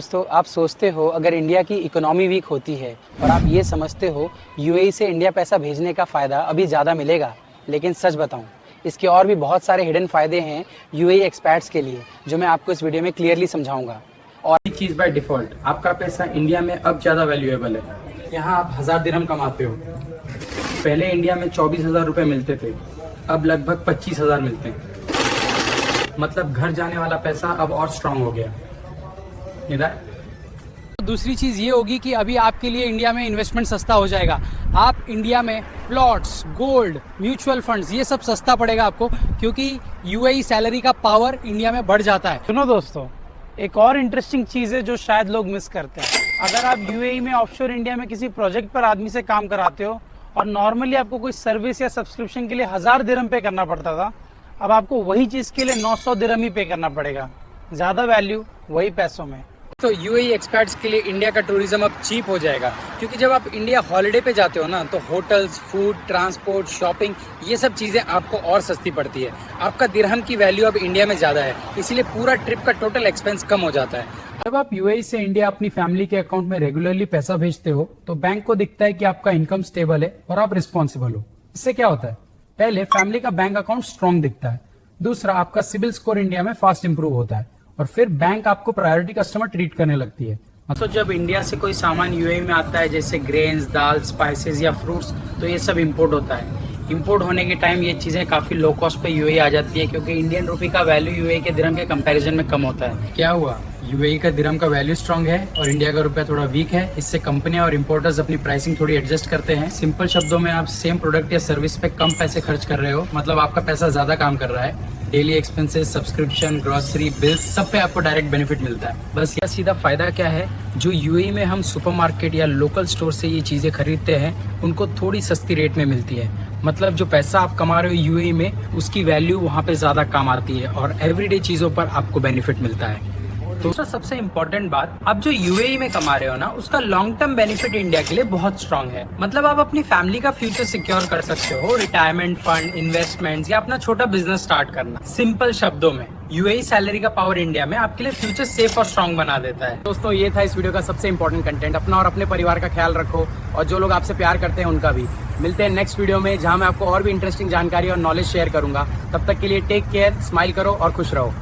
दोस्तों, आप सोचते हो अगर इंडिया की इकोनॉमी वीक होती है और आप ये समझते हो यूएई से इंडिया पैसा भेजने का फ़ायदा अभी ज़्यादा मिलेगा, लेकिन सच बताऊं, इसके और भी बहुत सारे हिडन फ़ायदे हैं यूएई एक्सपैट्स के लिए, जो मैं आपको इस वीडियो में क्लियरली समझाऊंगा। और एक चीज़ बाय डिफ़ॉल्ट आपका पैसा इंडिया में अब ज़्यादा वैल्यूएबल है। यहाँ आप 1000 दिरहम कमाते हो। पहले इंडिया में 24,000 रुपये मिलते थे, अब लगभग 25,000 मिलते हैं। मतलब घर जाने वाला पैसा अब और स्ट्रांग हो गया। इधर दूसरी चीज़ ये होगी कि अभी आपके लिए इंडिया में इन्वेस्टमेंट सस्ता हो जाएगा। आप इंडिया में प्लॉट्स, गोल्ड, म्यूचुअल फंड्स, ये सब सस्ता पड़ेगा आपको, क्योंकि यूएई सैलरी का पावर इंडिया में बढ़ जाता है। सुनो दोस्तों, एक और इंटरेस्टिंग चीज़ है जो शायद लोग मिस करते हैं। अगर आप यूएई में ऑफशोर इंडिया में किसी प्रोजेक्ट पर आदमी से काम कराते हो और नॉर्मली आपको कोई सर्विस या सब्सक्रिप्शन के लिए 1000 दिरहम पे करना पड़ता था, अब आपको वही चीज़ के लिए 900 दिरहम ही पे करना पड़ेगा। ज़्यादा वैल्यू वही पैसों में। तो यूएई एक्सपर्ट्स के लिए इंडिया का टूरिज्म अब चीप हो जाएगा, क्योंकि जब आप इंडिया हॉलिडे पे जाते हो ना, तो होटल्स, फूड, ट्रांसपोर्ट, शॉपिंग, ये सब चीज़ें आपको और सस्ती पड़ती है। आपका दिरहम की वैल्यू अब इंडिया में ज़्यादा है, इसीलिए पूरा ट्रिप का टोटल एक्सपेंस कम हो जाता है। जब आप यूएई से इंडिया अपनी फैमिली के अकाउंट में रेगुलरली पैसा भेजते हो तो बैंक को दिखता है कि आपका इनकम स्टेबल है और आप रिस्पॉन्सिबल हो। इससे क्या होता है? पहले फैमिली का बैंक अकाउंट स्ट्रॉन्ग दिखता है। दूसरा, आपका सिबिल स्कोर इंडिया में फास्ट इंप्रूव होता है और फिर बैंक आपको प्रायोरिटी कस्टमर ट्रीट करने लगती है। तो जब इंडिया से कोई सामान यूएई में आता है, जैसे ग्रेन्स, दाल, स्पाइसेस या फ्रूट्स, तो ये सब इंपोर्ट होता है। इंपोर्ट होने के टाइम ये चीज़ें काफ़ी लो कॉस्ट पे यूएई आ जाती है, क्योंकि इंडियन रुपी का वैल्यू यूएई के दिरहम के कंपैरिजन में कम होता है। क्या हुआ? यूएई का दिरहम का वैल्यू स्ट्रांग है और इंडिया का रुपया थोड़ा वीक है। इससे कंपनियां और इंपोर्टर्स अपनी प्राइसिंग थोड़ी एडजस्ट करते हैं। सिंपल शब्दों में, आप सेम प्रोडक्ट या सर्विस पे कम पैसे खर्च कर रहे हो, मतलब आपका पैसा ज़्यादा काम कर रहा है। Daily expenses, subscription, grocery, bills, सब पे आपको डायरेक्ट बेनिफिट मिलता है। बस यह सीधा फायदा क्या है, जो यूएई में हम सुपरमार्केट या लोकल स्टोर से ये चीज़ें खरीदते हैं, उनको थोड़ी सस्ती रेट में मिलती है। मतलब जो पैसा आप कमा रहे हो यूएई में, उसकी वैल्यू वहाँ पे ज़्यादा काम आती है और एवरीडे चीज़ों पर आपको बेनिफिट मिलता है। दूसरा सबसे इम्पोर्टेंट बात, आप जो यूएई में कमा रहे हो ना, उसका लॉन्ग टर्म बेनिफिट इंडिया के लिए बहुत स्ट्रांग है। मतलब आप अपनी फैमिली का फ्यूचर सिक्योर कर सकते हो, रिटायरमेंट फंड, इन्वेस्टमेंट्स या अपना छोटा बिजनेस स्टार्ट करना। सिंपल शब्दों में, यूएई सैलरी का पावर इंडिया में आपके लिए फ्यूचर सेफ और स्ट्रांग बना देता है। दोस्तों, ये था इस वीडियो का सबसे इंपॉर्टेंट कंटेंट। अपना और अपने परिवार का ख्याल रखो, और जो लोग आपसे प्यार करते हैं उनका भी। मिलते हैं नेक्स्ट वीडियो में, जहां मैं आपको और भी इंटरेस्टिंग जानकारी और नॉलेज शेयर करूंगा। तब तक के लिए टेक केयर, स्माइल करो और खुश रहो।